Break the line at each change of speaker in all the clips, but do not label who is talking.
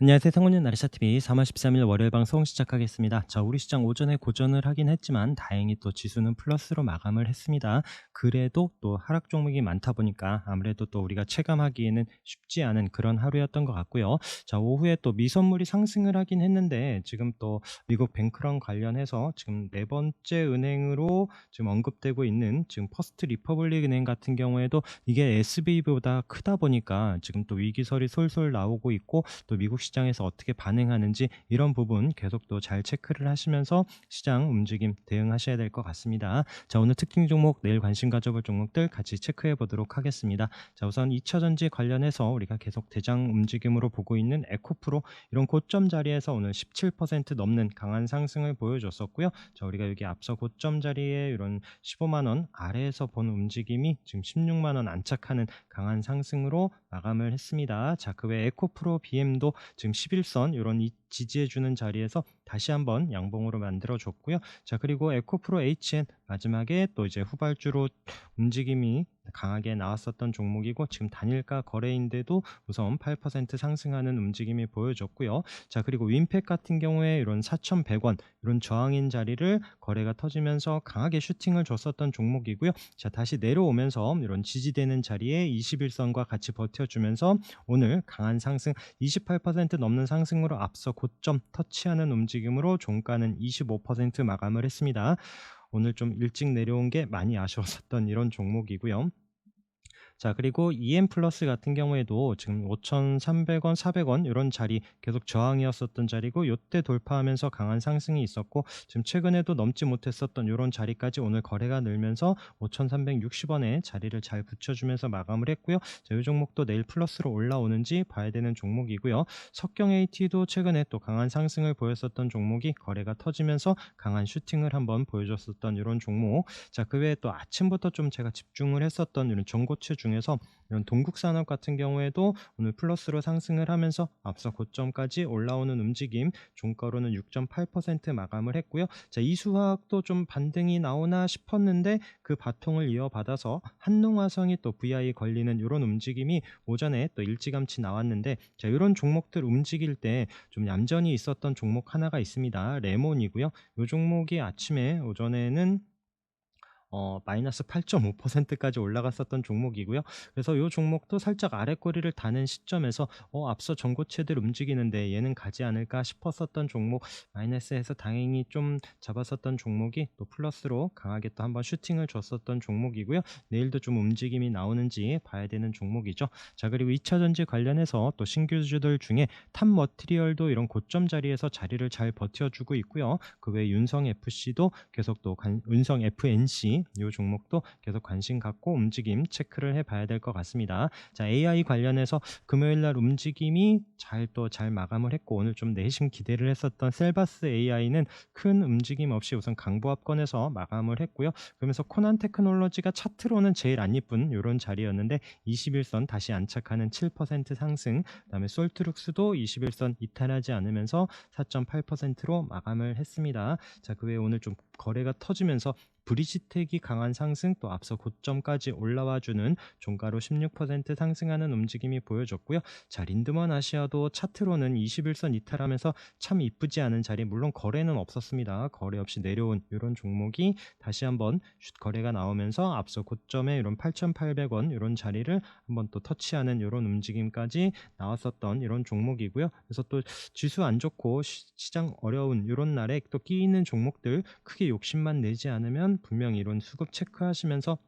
안녕하세요. 상훈의 나리샤TV 4월 13일 월요일 방송 시작하겠습니다. 자, 우리 시장 오전에 고전을 하긴 했지만 다행히 또 지수는 플러스로 마감을 했습니다. 그래도 또 하락 종목이 많다 보니까 아무래도 또 우리가 체감하기에는 쉽지 않은 그런 하루였던 것 같고요. 자, 오후에 또 미선물이 상승을 하긴 했는데 지금 또 미국 뱅크런 관련해서 지금 네 번째 은행으로 지금 언급되고 있는 지금 퍼스트 리퍼블릭 은행 같은 경우에도 이게 SB보다 크다 보니까 지금 또 위기설이 솔솔 나오고 있고, 또 미국 시장에서 어떻게 반응하는지 이런 부분 계속 또 잘 체크를 하시면서 시장 움직임 대응하셔야 될 것 같습니다. 자, 오늘 특징 종목, 내일 관심 가져볼 종목들 같이 체크해 보도록 하겠습니다. 자, 우선 2차 전지 관련해서 우리가 계속 대장 움직임으로 보고 있는 에코프로, 이런 고점 자리에서 오늘 17% 넘는 강한 상승을 보여줬었고요. 자, 우리가 여기 앞서 고점 자리에 이런 15만 원 아래에서 본 움직임이 지금 16만 원 안착하는 강한 상승으로 마감을 했습니다. 자, 그 외 에코프로 BM도 지금 11선 이런 지지해주는 자리에서 다시 한번 양봉으로 만들어 줬고요. 자, 그리고 에코프로 HN 마지막에 또 이제 후발주로 움직임이 강하게 나왔었던 종목이고, 지금 단일가 거래인데도 우선 8% 상승하는 움직임이 보여줬고요. 자, 그리고 윈팩 같은 경우에 이런 4,100원 이런 저항인 자리를 거래가 터지면서 강하게 슈팅을 줬었던 종목이고요. 자, 다시 내려오면서 이런 지지되는 자리에 21선과 같이 버텨주면서 오늘 강한 상승 28% 넘는 상승으로 앞서 고점 터치하는 움직임으로 종가는 25% 마감을 했습니다. 오늘 좀 일찍 내려온 게 많이 아쉬웠었던 이런 종목이고요. 자, 그리고 EM 플러스 같은 경우에도 지금 5,300원, 400원 이런 자리 계속 저항이었었던 자리고, 요때 돌파하면서 강한 상승이 있었고, 지금 최근에도 넘지 못했었던 이런 자리까지 오늘 거래가 늘면서 5,360원에 자리를 잘 붙여주면서 마감을 했고요. 자, 이 종목도 내일 플러스로 올라오는지 봐야 되는 종목이고요. 석경 AT도 최근에 또 강한 상승을 보였었던 종목이 거래가 터지면서 강한 슈팅을 한번 보여줬었던 이런 종목. 자, 그 외에 또 아침부터 좀 제가 집중을 했었던 이런 전고체 중에서 이런 동국산업 같은 경우에도 오늘 플러스로 상승을 하면서 앞서 고점까지 올라오는 움직임, 종가로는 6.8% 마감을 했고요. 자, 이수화학도 좀 반등이 나오나 싶었는데 그 바통을 이어받아서 한농화성이 또 VI 걸리는 이런 움직임이 오전에 또 일찌감치 나왔는데, 자, 이런 종목들 움직일 때 좀 얌전히 있었던 종목 하나가 있습니다. 레몬이고요. 이 종목이 아침에 오전에는 마이너스 8.5%까지 올라갔었던 종목이고요. 그래서 이 종목도 살짝 아랫꼬리를 다는 시점에서 앞서 전고체들 움직이는데 얘는 가지 않을까 싶었었던 종목, 마이너스에서 다행히 좀 잡았었던 종목이 또 플러스로 강하게 또 한번 슈팅을 줬었던 종목이고요. 내일도 좀 움직임이 나오는지 봐야 되는 종목이죠. 자, 그리고 2차 전지 관련해서 또 신규주들 중에 탑 머티리얼도 이런 고점 자리에서 자리를 잘 버텨주고 있고요. 그 외 윤성 FC도 계속 또 윤성 FNC 이 종목도 계속 관심 갖고 움직임 체크를 해봐야 될 것 같습니다. 자, AI 관련해서 금요일 날 움직임이 잘 마감을 했고, 오늘 좀 내심 기대를 했었던 셀바스 AI는 큰 움직임 없이 우선 강보합권에서 마감을 했고요. 그러면서 코난 테크놀로지가 차트로는 제일 안 이쁜 이런 자리였는데 21선 다시 안착하는 7% 상승, 그다음에 솔트룩스도 21선 이탈하지 않으면서 4.8%로 마감을 했습니다. 자, 그 외에 오늘 좀 거래가 터지면서 브리지텍이 강한 상승, 또 앞서 고점까지 올라와주는 종가로 16% 상승하는 움직임이 보여졌고요. 자, 린드먼 아시아도 차트로는 21선 이탈하면서 참 이쁘지 않은 자리, 물론 거래는 없었습니다. 거래 없이 내려온 이런 종목이 다시 한번 거래가 나오면서 앞서 고점에 이런 8,800원 이런 자리를 한번 또 터치하는 이런 움직임까지 나왔었던 이런 종목이고요. 그래서 또 지수 안 좋고 시장 어려운 이런 날에 또 끼이는 종목들 크게 욕심만 내지 않으면 분명 이런 수급 체크하시면서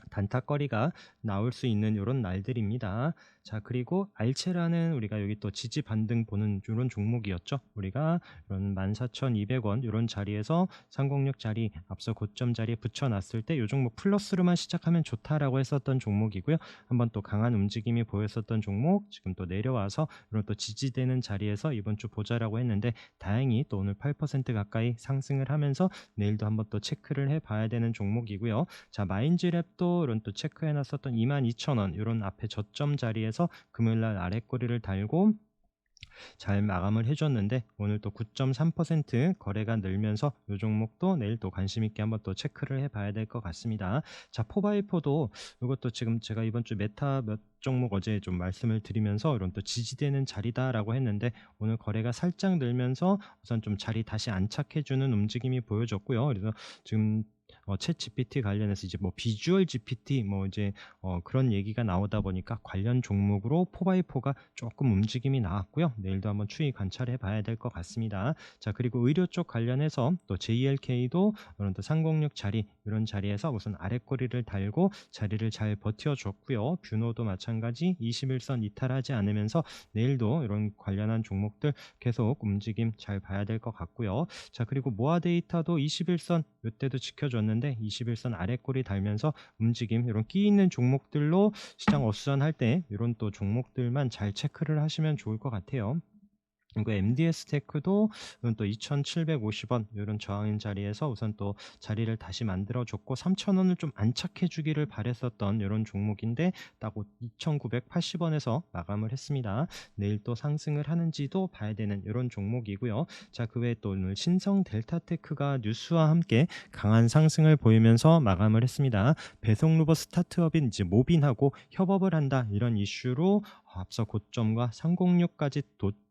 단타거리가 나올 수 있는 이런 날들입니다. 자, 그리고 알체라는 우리가 여기 또 지지 반등 보는 이런 종목이었죠. 우리가 이런 14,200원 이런 자리에서 상공력 자리 앞서 고점 자리에 붙여놨을 때 이 종목 플러스로만 시작하면 좋다라고 했었던 종목이고요. 한번 또 강한 움직임이 보였었던 종목, 지금 또 내려와서 이런 또 지지되는 자리에서 이번 주 보자라고 했는데 다행히 또 오늘 8% 가까이 상승을 하면서 내일도 한번 또 체크를 해봐야 되는 종목이고요. 자, 마인즈랩도 이런 또 체크해놨었던 22,000원 이런 앞에 저점 자리에서 금요일날 아랫꼬리를 달고 잘 마감을 해 줬는데 오늘 또 9.3% 거래가 늘면서 이 종목도 내일 또 관심 있게 한번 또 체크를 해 봐야 될 것 같습니다. 자, 포바이포도 이것도 지금 제가 이번 주 메타 몇 종목 어제 좀 말씀을 드리면서 이런 또 지지되는 자리다라고 했는데 오늘 거래가 살짝 늘면서 우선 좀 자리 다시 안착해 주는 움직임이 보여졌고요. 그래서 지금 챗 GPT 관련해서 이제 뭐 비주얼 GPT 뭐 이제 그런 얘기가 나오다 보니까 관련 종목으로 포바이포가 조금 움직임이 나왔고요. 내일도 한번 추이 관찰해 봐야 될 것 같습니다. 자, 그리고 의료 쪽 관련해서 또 JLK도 이런 또 306 자리 이런 자리에서 우선 아랫꼬리를 달고 자리를 잘 버텨줬고요. 뷰노도 마찬가지 21선 이탈하지 않으면서 내일도 이런 관련한 종목들 계속 움직임 잘 봐야 될 것 같고요. 자, 그리고 모아 데이터도 21선 이때도 지켜줬는데 21선 아랫꼬리 달면서 움직임 이런 끼 있는 종목들로 시장 어수선할 때 이런 또 종목들만 잘 체크를 하시면 좋을 것 같아요. 그리고 MDS 테크도 또 2,750원 이런 저항인 자리에서 우선 또 자리를 다시 만들어 줬고 3,000원을 좀 안착해 주기를 바랬었던 이런 종목인데 딱 2,980원에서 마감을 했습니다. 내일 또 상승을 하는지도 봐야 되는 이런 종목이고요. 자, 그 외에 또 오늘 신성 델타테크가 뉴스와 함께 강한 상승을 보이면서 마감을 했습니다. 배송 로봇 스타트업인 이제 모빈하고 협업을 한다 이런 이슈로 앞서 고점과 306까지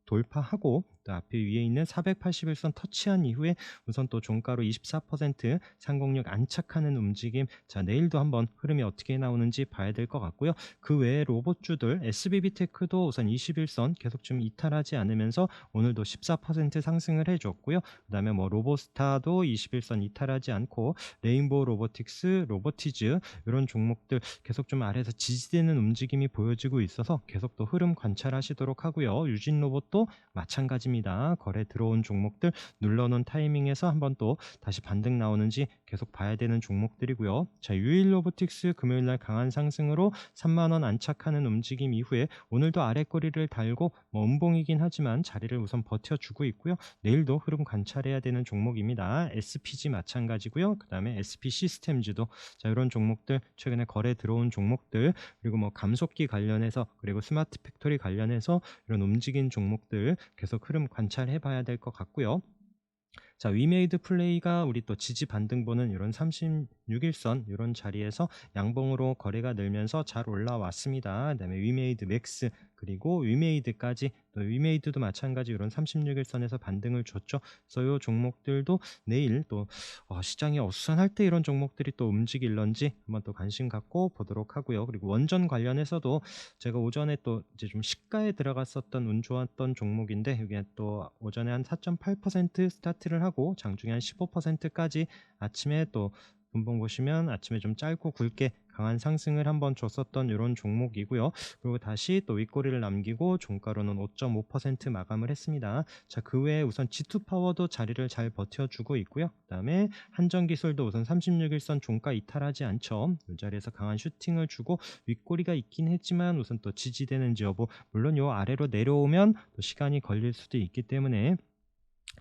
돌파하고 또 앞에 위에 있는 481선 터치한 이후에 우선 또 종가로 24% 306 안착하는 움직임. 자, 내일도 한번 흐름이 어떻게 나오는지 봐야 될 것 같고요. 그 외에 로봇주들 SBB테크도 우선 21선 계속 좀 이탈하지 않으면서 오늘도 14% 상승을 해줬고요. 그다음에 뭐 로보스타도 21선 이탈하지 않고 레인보우 로보틱스, 로보티즈 이런 종목들 계속 좀 아래에서 지지되는 움직임이 보여지고 있어서 계속 또 흐름 관찰하시도록 하고요. 유진 로봇도 마찬가지입니다. 거래 들어온 종목들 눌러놓은 타이밍에서 한번 또 다시 반등 나오는지 계속 봐야 되는 종목들이고요. 자, 유일 로보틱스 금요일날 강한 상승으로 3만원 안착하는 움직임 이후에 오늘도 아랫꼬리를 달고 뭐 음봉이긴 하지만 자리를 우선 버텨주고 있고요. 내일도 흐름 관찰해야 되는 종목입니다. SPG 마찬가지고요. 그 다음에 SP 시스템즈도 자, 이런 종목들 최근에 거래 들어온 종목들 그리고 뭐 감속기 관련해서 그리고 스마트 팩토리 관련해서 이런 움직인 종목들 계속 흐름 관찰해 봐야 될 것 같고요. 자, 위메이드 플레이가 우리 또 지지 반등 보는 이런 36일선 이런 자리에서 양봉으로 거래가 늘면서 잘 올라왔습니다. 그다음에 위메이드 맥스 그리고 위메이드까지 또 위메이드도 마찬가지 이런 36일선에서 반등을 줬죠. 그래서 이 종목들도 내일 또 시장이 어수선할 때 이런 종목들이 또 움직일런지 한번 또 관심 갖고 보도록 하고요. 그리고 원전 관련해서도 제가 오전에 또 이제 좀 시가에 들어갔었던 운 좋았던 종목인데 여기 또 오전에 한 4.8% 스타트를 하고 장중에 한 15%까지 아침에 또 분봉 보시면 아침에 좀 짧고 굵게 강한 상승을 한번 줬었던 이런 종목이고요. 그리고 다시 또 윗꼬리를 남기고 종가로는 5.5% 마감을 했습니다. 자, 그 외에 우선 G2 파워도 자리를 잘 버텨주고 있고요. 그다음에 한전기술도 우선 36일선 종가 이탈하지 않죠. 이 자리에서 강한 슈팅을 주고 윗꼬리가 있긴 했지만 우선 또 지지되는지 여부 물론 요 아래로 내려오면 또 시간이 걸릴 수도 있기 때문에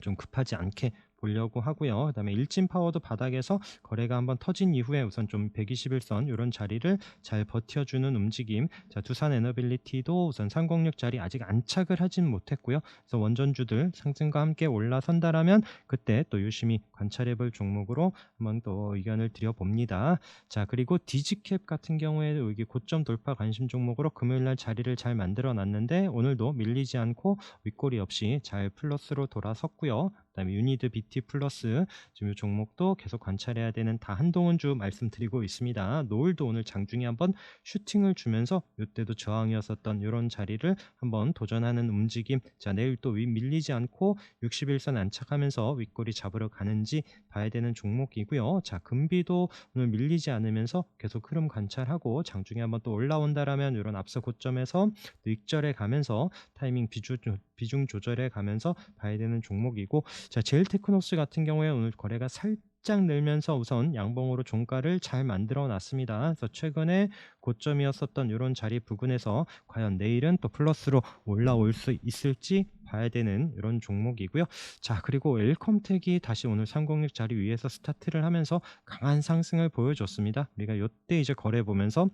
좀 급하지 않게 보려고 하고요. 그다음에 일진 파워도 바닥에서 거래가 한번 터진 이후에 우선 좀 121선 이런 자리를 잘 버텨주는 움직임. 자, 두산 에너빌리티도 우선 306 자리 아직 안착을 하진 못했고요. 그래서 원전주들 상승과 함께 올라선다라면 그때 또 유심히 관찰해볼 종목으로 한번 또 의견을 드려봅니다. 자, 그리고 디지캡 같은 경우에 여기 고점 돌파 관심 종목으로 금요일날 자리를 잘 만들어놨는데 오늘도 밀리지 않고 윗꼬리 없이 잘 플러스로 돌아섰고요. 그다음에 유니드 BT 플러스 지금 이 종목도 계속 관찰해야 되는 다 한동훈주 말씀드리고 있습니다. 노을도 오늘 장중에 한번 슈팅을 주면서 이때도 저항이었었던 이런 자리를 한번 도전하는 움직임. 자, 내일 또 밀리지 않고 61선 안착하면서 윗꼬리 잡으러 가는지 봐야 되는 종목이고요. 자, 금비도 오늘 밀리지 않으면서 계속 흐름 관찰하고 장중에 한번 또 올라온다라면 이런 앞서 고점에서 익절해 가면서 타이밍 비중 조절해 가면서 봐야 되는 종목이고 자, 제일테크노스 같은 경우에 오늘 거래가 살짝 늘면서 우선 양봉으로 종가를 잘 만들어 놨습니다. 그래서 최근에 고점이었었던 이런 자리 부근에서 과연 내일은 또 플러스로 올라올 수 있을지 봐야 되는 이런 종목이고요. 자, 그리고 엘컴텍이 다시 오늘 306 자리 위에서 스타트를 하면서 강한 상승을 보여줬습니다. 우리가 이때 이제 거래 보면서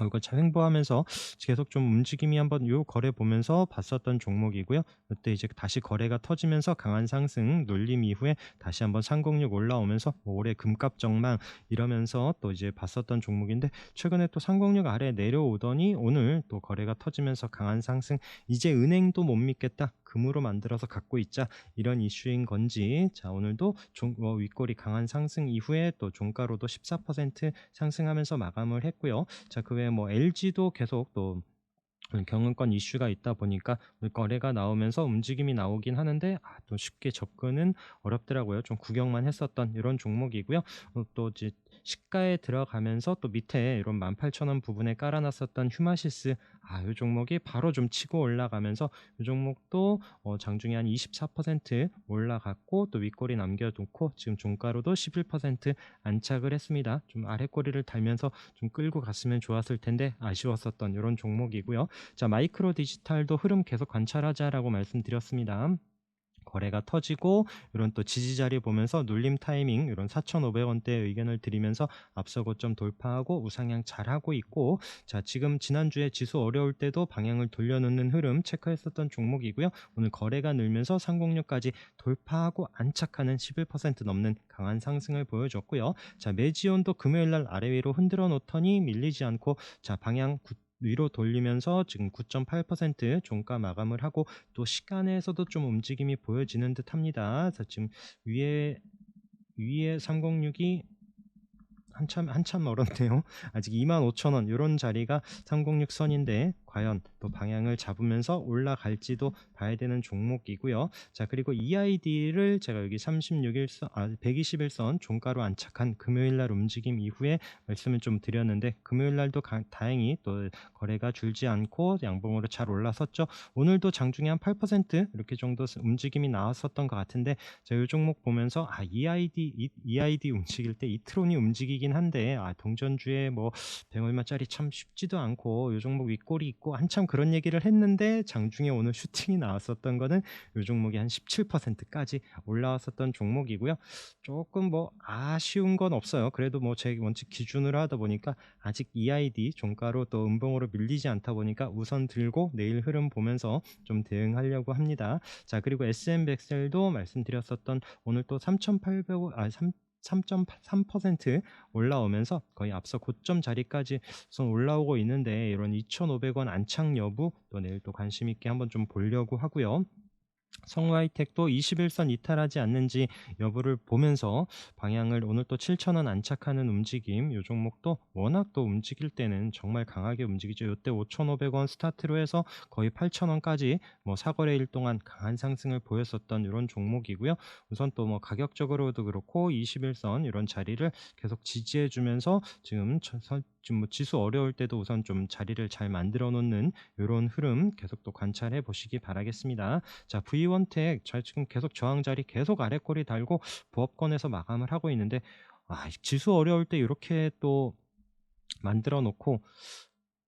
이거 참 횡보하면서 계속 좀 움직임이 한번 요 거래 보면서 봤었던 종목이고요. 이때 이제 다시 거래가 터지면서 강한 상승 눌림 이후에 다시 한번 306 올라오면서 뭐 올해 금값 전망 이러면서 또 이제 봤었던 종목인데, 최근에 또 306 아래 내려오더니 오늘 또 거래가 터지면서 강한 상승. 이제 은행도 못 믿겠다, 금으로 만들어서 갖고 있자, 이런 이슈인 건지, 자 오늘도 윗꼬리 강한 상승 이후에 또 종가로도 14% 상승하면서 마감을 했고요. 자, 그 외에 뭐 LG도 계속 또 경영권 이슈가 있다 보니까 거래가 나오면서 움직임이 나오긴 하는데, 또 쉽게 접근은 어렵더라고요. 좀 구경만 했었던 이런 종목이고요. 또 이제 시가에 들어가면서 또 밑에 이런 18,000원 부분에 깔아놨었던 휴마시스, 이 종목이 바로 좀 치고 올라가면서 이 종목도 장중에 한 24% 올라갔고, 또 윗꼬리 남겨놓고 지금 종가로도 11% 안착을 했습니다. 좀 아랫꼬리를 달면서 좀 끌고 갔으면 좋았을 텐데 아쉬웠었던 이런 종목이고요. 자, 마이크로 디지털도 흐름 계속 관찰하자라고 말씀드렸습니다. 거래가 터지고 이런 또 지지 자리 보면서 눌림 타이밍 이런 4,500원대 의견을 드리면서 앞서 고점 돌파하고 우상향 잘하고 있고, 자 지금 지난주에 지수 어려울 때도 방향을 돌려놓는 흐름 체크했었던 종목이고요. 오늘 거래가 늘면서 306까지 돌파하고 안착하는 11% 넘는 강한 상승을 보여줬고요. 자, 매지온도 금요일날 아래 위로 흔들어 놓더니 밀리지 않고 자 방향 위로 돌리면서 지금 9.8% 종가 마감을 하고, 또 시간에서도 좀 움직임이 보여지는 듯 합니다. 그래서 지금 위에 306이 한참 멀었네요. 아직 25,000원 이런 자리가 306선인데 과연 또 방향을 잡으면서 올라갈지도 봐야 되는 종목이고요. 자, 그리고 EID를 제가 여기 121선 종가로 안착한 금요일 날 움직임 이후에 말씀을 좀 드렸는데, 금요일 날도 다행히 또 거래가 줄지 않고 양봉으로 잘 올라섰죠. 오늘도 장중에 한 8% 이렇게 정도 움직임이 나왔었던 것 같은데, 제가 이 종목 보면서 EID 움직일 때 이트론이 움직이긴 한데, 동전주에 뭐 100얼마짜리 참 쉽지도 않고 이 종목 윗골이 있고 한참 그런 얘기를 했는데, 장중에 오늘 슈팅이 나왔었던 거는 이 종목이 한 17%까지 올라왔었던 종목이고요. 조금 뭐 아쉬운 건 없어요. 그래도 뭐 제 원칙 기준으로 하다 보니까 아직 EID 종가로 또 음봉으로 밀리지 않다 보니까 우선 들고 내일 흐름 보면서 좀 대응하려고 합니다. 자, 그리고 SM백셀도 말씀드렸었던 오늘 또 3.3% 올라오면서 거의 앞서 고점 자리까지 우선 올라오고 있는데, 이런 2,500원 안착 여부 또 내일 또 관심 있게 한번 좀 보려고 하고요. 성우하이텍도 21선 이탈하지 않는지 여부를 보면서 방향을, 오늘 또 7,000원 안착하는 움직임, 이 종목도 워낙 또 움직일 때는 정말 강하게 움직이죠. 이때 5,500원 스타트로 해서 거의 8,000원까지 뭐 사거래일 동안 강한 상승을 보였었던 이런 종목이고요. 우선 또 뭐 가격적으로도 그렇고 21선 이런 자리를 계속 지지해 주면서 지금 뭐 지수 어려울 때도 우선 좀 자리를 잘 만들어 놓는 이런 흐름 계속 또 관찰해 보시기 바라겠습니다. 자, V1텍 지금 계속 저항 자리 계속 아래꼬리 달고 부업권에서 마감을 하고 있는데, 지수 어려울 때 이렇게 또 만들어 놓고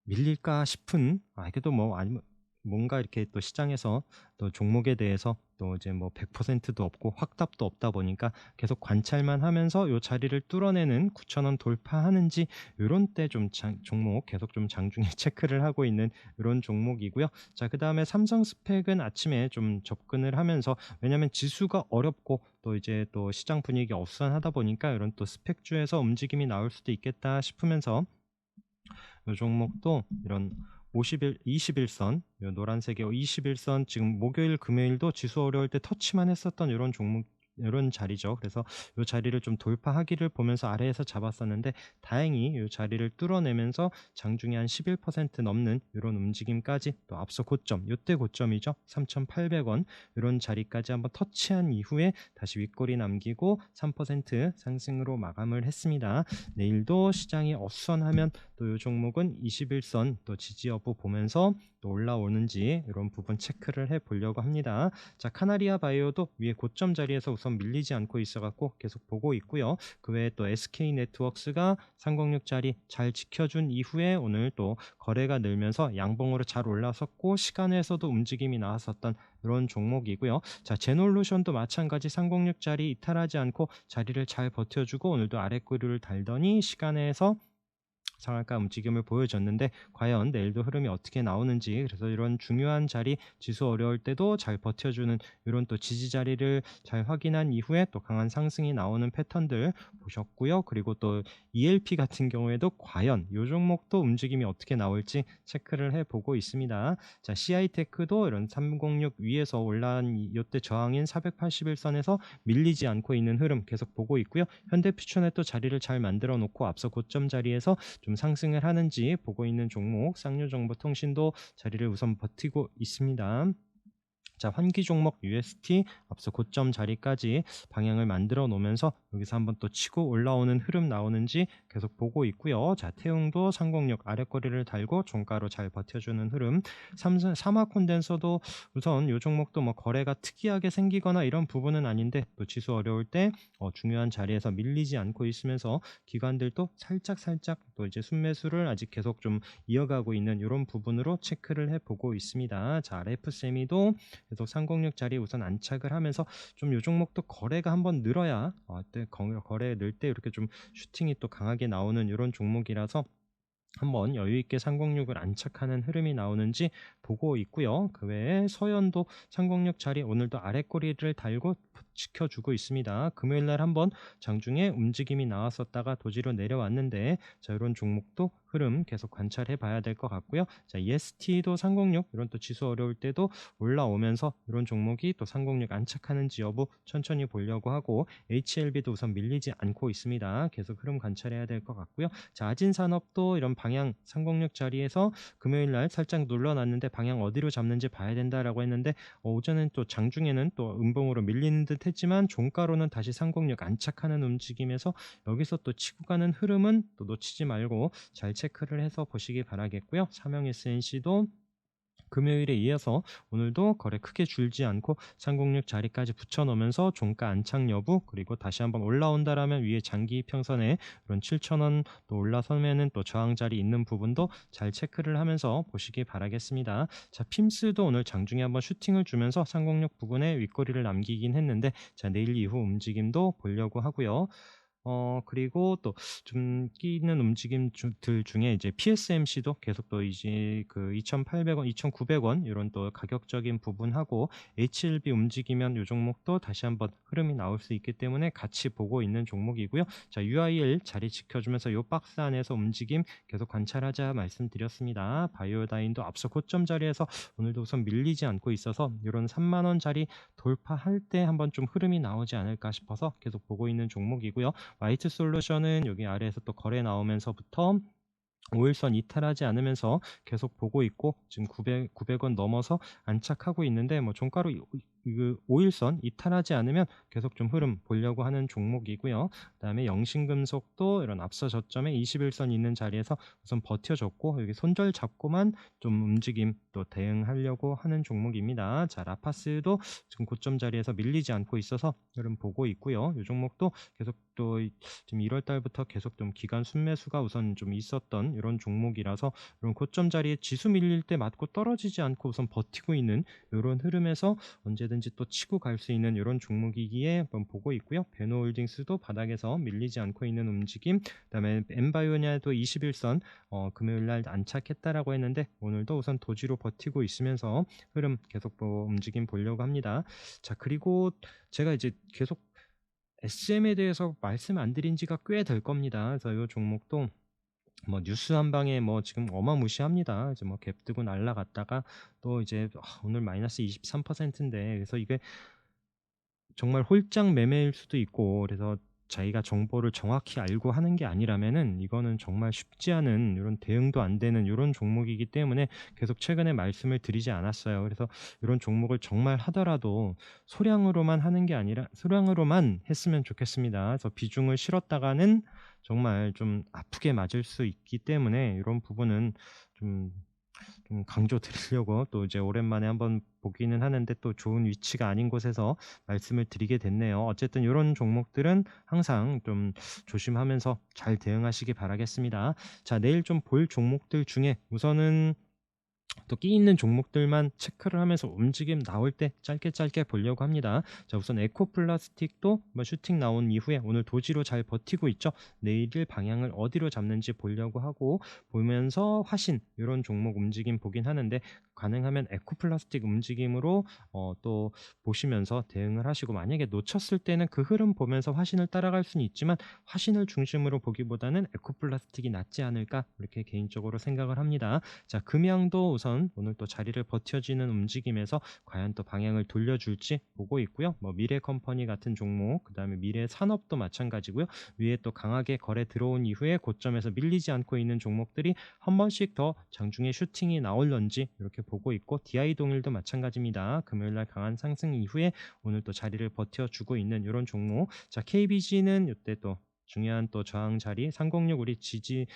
밀릴까 싶은, 그래도 뭐 아니면 뭔가 이렇게 또 시장에서 또 종목에 대해서 또 이제 뭐 100%도 없고 확답도 없다 보니까 계속 관찰만 하면서 요 자리를 뚫어내는 9,000원 돌파하는지, 요런 때 좀 종목 계속 좀 장중에 체크를 하고 있는 이런 종목이고요. 자, 그다음에 삼성 스펙은 아침에 좀 접근을 하면서, 왜냐면 지수가 어렵고 또 이제 또 시장 분위기 어수선하다 보니까 이런 또 스펙주에서 움직임이 나올 수도 있겠다 싶으면서 이 종목도 이런 21선, 요 노란색의 21선, 지금 목요일 금요일도 지수 어려울 때 터치만 했었던 이런 종목, 이런 자리죠. 그래서 이 자리를 좀 돌파하기를 보면서 아래에서 잡았었는데, 다행히 이 자리를 뚫어내면서 장중에 한 11% 넘는 이런 움직임까지, 또 앞서 고점, 이때 고점이죠, 3,800원 이런 자리까지 한번 터치한 이후에 다시 윗꼬리 남기고 3% 상승으로 마감을 했습니다. 내일도 시장이 어수선하면 또 이 종목은 21선 또 지지 여부 보면서 또 올라오는지 이런 부분 체크를 해 보려고 합니다. 자, 카나리아 바이오도 위에 고점 자리에서 우선 밀리지 않고 있어갖고 계속 보고 있고요. 그 외에 또 SK 네트워크스가 306 자리 잘 지켜준 이후에 오늘 또 거래가 늘면서 양봉으로 잘 올라섰고 시간에서도 움직임이 나왔었던 이런 종목이고요. 자, 제놀루션도 마찬가지 306 자리 이탈하지 않고 자리를 잘 버텨주고 오늘도 아랫구리를 달더니 시간에서 상한가 움직임을 보여줬는데 과연 내일도 흐름이 어떻게 나오는지, 그래서 이런 중요한 자리, 지수 어려울 때도 잘 버텨주는 이런 또 지지 자리를 잘 확인한 이후에 또 강한 상승이 나오는 패턴들 보셨고요. 그리고 또 ELP 같은 경우에도 과연 이 종목도 움직임이 어떻게 나올지 체크를 해보고 있습니다. 자, CI테크도 이런 306 위에서 올라온 이때 저항인 481선에서 밀리지 않고 있는 흐름 계속 보고 있고요. 현대퓨처에 또 자리를 잘 만들어 놓고 앞서 고점 자리에서 좀 상승을 하는지 보고 있는 종목, 쌍용정보통신도 자리를 우선 버티고 있습니다. 자, 환기 종목 UST 앞서 고점 자리까지 방향을 만들어 놓으면서 여기서 한번 또 치고 올라오는 흐름 나오는지 계속 보고 있고요. 자, 태웅도 306 아랫거리를 달고 종가로 잘 버텨주는 흐름. 사마 콘덴서도 우선 이 종목도 뭐 거래가 특이하게 생기거나 이런 부분은 아닌데 또 지수 어려울 때 중요한 자리에서 밀리지 않고 있으면서 기관들도 살짝 또 이제 순매수를 아직 계속 좀 이어가고 있는 이런 부분으로 체크를 해보고 있습니다. 자, RF세미도 계속 306 자리 우선 안착을 하면서 좀 요 종목도 거래가 한번 늘어야 거래 늘 때 이렇게 좀 슈팅이 또 강하게 나오는 이런 종목이라서 한번 여유있게 306을 안착하는 흐름이 나오는지 보고 있고요. 그 외에 서현도 306 자리 오늘도 아랫꼬리를 달고 지켜주고 있습니다. 금요일날 한번 장중에 움직임이 나왔었다가 도지로 내려왔는데, 자, 이런 종목도 흐름 계속 관찰해 봐야 될 것 같고요. 자, EST도 306 이런 또 지수 어려울 때도 올라오면서 이런 종목이 또 306 안착하는지 여부 천천히 보려고 하고, HLB도 우선 밀리지 않고 있습니다. 계속 흐름 관찰해야 될 것 같고요. 자, 아진산업도 이런 방향 306 자리에서 금요일 날 살짝 눌러놨는데 방향 어디로 잡는지 봐야 된다라고 했는데 오전엔 또 장중에는 또 음봉으로 밀리는 듯 했지만 종가로는 다시 306 안착하는 움직임에서 여기서 또 치고 가는 흐름은 또 놓치지 말고 잘 체크를 해서 보시기 바라겠고요. 삼성 SNC도 금요일에 이어서 오늘도 거래 크게 줄지 않고 306 자리까지 붙여놓으면서 종가 안착 여부, 그리고 다시 한번 올라온다라면 위에 장기 평선에 이런 7,000원 또 올라서면은 또 저항 자리 있는 부분도 잘 체크를 하면서 보시기 바라겠습니다. 자, 핌스도 오늘 장중에 한번 슈팅을 주면서 306 부분에 윗꼬리를 남기긴 했는데, 자, 내일 이후 움직임도 보려고 하고요. 그리고 또 좀 끼는 움직임들 중에 이제 PSMC도 계속 또 이제 그 2,800원, 2,900원 이런 또 가격적인 부분하고 HLB 움직이면 이 종목도 다시 한번 흐름이 나올 수 있기 때문에 같이 보고 있는 종목이고요. 자, UIL 자리 지켜주면서 이 박스 안에서 움직임 계속 관찰하자 말씀드렸습니다. 바이오다인도 앞서 고점 자리에서 오늘도 우선 밀리지 않고 있어서 이런 3만 원 자리 돌파할 때 한번 좀 흐름이 나오지 않을까 싶어서 계속 보고 있는 종목이고요. 화이트 솔루션은 여기 아래에서 또 거래 나오면서부터 5일선 이탈하지 않으면서 계속 보고 있고 지금 900원 넘어서 안착하고 있는데 뭐 종가로 5일선 이탈하지 않으면 계속 좀 흐름 보려고 하는 종목이고요. 그다음에 영신금속도 이런 앞서 저점에 21선 있는 자리에서 우선 버텨줬고 여기 손절 잡고만 좀 움직임 또 대응하려고 하는 종목입니다. 자, 라파스도 지금 고점 자리에서 밀리지 않고 있어서 흐름 보고 있고요. 이 종목도 계속 또 지금 1월 달부터 계속 좀 기간 순매수가 우선 좀 있었던 이런 종목이라서 이런 고점 자리에 지수 밀릴 때 맞고 떨어지지 않고 우선 버티고 있는 이런 흐름에서 언제든지 또 치고 갈 수 있는 이런 종목이기에 한번 보고 있고요. 베노홀딩스도 바닥에서 밀리지 않고 있는 움직임, 그다음에 엠바이오냐도 21선 금요일 날 안착했다라고 했는데 오늘도 우선 도지로 버티고 있으면서 흐름 계속 움직임 보려고 합니다. 자, 그리고 제가 이제 계속 SM에 대해서 말씀 안 드린 지가 꽤 될 겁니다. 그래서 이 종목도 뭐 뉴스 한 방에 뭐 지금 어마무시합니다. 이제 뭐 갭 뜨고 날라갔다가 또 이제 오늘 마이너스 23%인데, 그래서 이게 정말 홀짝 매매일 수도 있고, 그래서 자기가 정보를 정확히 알고 하는 게 아니라면은 이거는 정말 쉽지 않은 이런 대응도 안 되는 이런 종목이기 때문에 계속 최근에 말씀을 드리지 않았어요. 그래서 이런 종목을 정말 하더라도 소량으로만 하는 게 아니라 소량으로만 했으면 좋겠습니다. 그래서 비중을 실었다가는 정말 좀 아프게 맞을 수 있기 때문에 이런 부분은 좀 강조 드리려고 또 이제 오랜만에 한번 보기는 하는데 또 좋은 위치가 아닌 곳에서 말씀을 드리게 됐네요. 어쨌든 이런 종목들은 항상 좀 조심하면서 잘 대응하시기 바라겠습니다. 자, 내일 좀 볼 종목들 중에 우선은 또 끼 있는 종목들만 체크를 하면서 움직임 나올 때 짧게 짧게 보려고 합니다. 자, 우선 에코플라스틱도 뭐 슈팅 나온 이후에 오늘 도지로 잘 버티고 있죠. 내일 방향을 어디로 잡는지 보려고 하고, 보면서 화신 이런 종목 움직임 보긴 하는데, 가능하면 에코플라스틱 움직임으로 또 보시면서 대응을 하시고, 만약에 놓쳤을 때는 그 흐름 보면서 화신을 따라갈 수는 있지만 화신을 중심으로 보기보다는 에코플라스틱이 낫지 않을까, 이렇게 개인적으로 생각을 합니다. 자, 금양도 우선 오늘 또 자리를 버텨지는 움직임에서 과연 또 방향을 돌려줄지 보고 있고요. 뭐 미래 컴퍼니 같은 종목, 그다음에 미래 산업도 마찬가지고요. 위에 또 강하게 거래 들어온 이후에 고점에서 밀리지 않고 있는 종목들이 한 번씩 더 장중에 슈팅이 나올런지 이렇게 보고 있고, DI 동일도 마찬가지입니다. 금요일 날 강한 상승 이후에 오늘 또 자리를 버텨주고 있는 이런 종목. 자, KBG는 이때 또 중요한 또 저항 자리 306, 우리 지지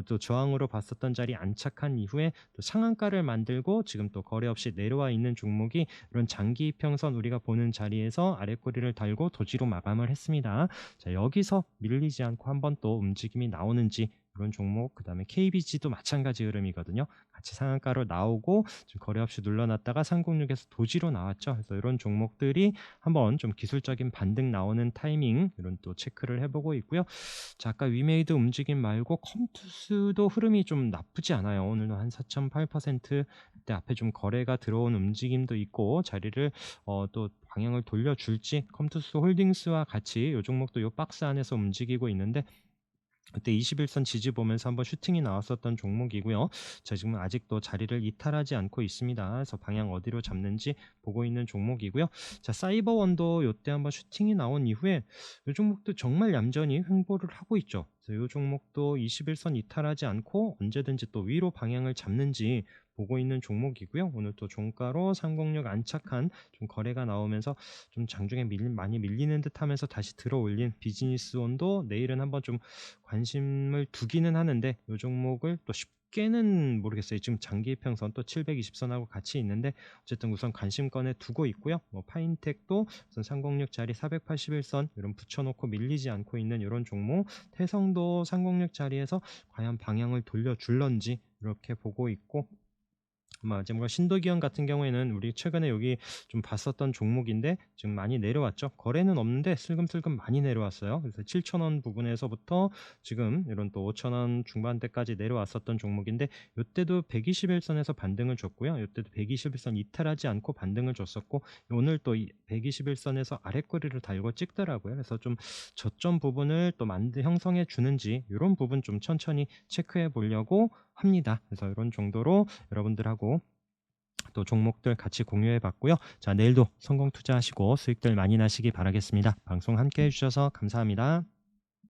또 저항으로 봤었던 자리 안착한 이후에 또 상한가를 만들고 지금 또 거래 없이 내려와 있는 종목이, 이런 장기 평선 우리가 보는 자리에서 아랫꼬리를 달고 도지로 마감을 했습니다. 자, 여기서 밀리지 않고 한번 또 움직임이 나오는지, 이런 종목, 그다음에 KBG도 마찬가지 흐름이거든요. 같이 상한가로 나오고 지금 거래 없이 눌러놨다가 306에서 도지로 나왔죠. 그래서 이런 종목들이 한번 좀 기술적인 반등 나오는 타이밍, 이런 또 체크를 해보고 있고요. 자, 아까 위메이드 움직임 말고 컴투스도 흐름이 좀 나쁘지 않아요. 오늘도 한 4.8%대 앞에 좀 거래가 들어온 움직임도 있고, 자리를 또 방향을 돌려줄지, 컴투스 홀딩스와 같이 이 종목도 이 박스 안에서 움직이고 있는데, 그때 21선 지지 보면서 한번 슈팅이 나왔었던 종목이고요. 자, 지금 아직도 자리를 이탈하지 않고 있습니다. 그래서 방향 어디로 잡는지 보고 있는 종목이고요. 자, 사이버원도 이때 한번 슈팅이 나온 이후에 이 종목도 정말 얌전히 횡보를 하고 있죠. 그래서 이 종목도 21선 이탈하지 않고 언제든지 또 위로 방향을 잡는지 보고 있는 종목이고요. 오늘 또 종가로 306 안착한 좀 거래가 나오면서 좀 장중에 많이 밀리는 듯 하면서 다시 들어 올린 비즈니스원도 내일은 한번 좀 관심을 두기는 하는데, 이 종목을 또 쉽게는 모르겠어요. 지금 장기 평선 또 720선하고 같이 있는데, 어쨌든 우선 관심권에 두고 있고요. 뭐 파인텍도 우선 306자리 481선 이런 붙여놓고 밀리지 않고 있는 이런 종목, 태성도 306 자리에서 과연 방향을 돌려줄런지 이렇게 보고 있고, 지금 신도기현 같은 경우에는 우리 최근에 여기 좀 봤었던 종목인데 지금 많이 내려왔죠. 거래는 없는데 슬금슬금 많이 내려왔어요. 그래서 7,000원 부분에서부터 지금 이런 또 5,000원 중반대까지 내려왔었던 종목인데, 이때도 121선에서 반등을 줬고요. 이때도 121선 이탈하지 않고 반등을 줬었고, 오늘 또 121선에서 아랫꼬리를 달고 찍더라고요. 그래서 좀 저점 부분을 또 형성해 주는지, 이런 부분 좀 천천히 체크해 보려고 합니다. 그래서 이런 정도로 여러분들하고 또 종목들 같이 공유해 봤고요. 자, 내일도 성공 투자하시고 수익들 많이 나시기 바라겠습니다. 방송 함께 해주셔서 감사합니다.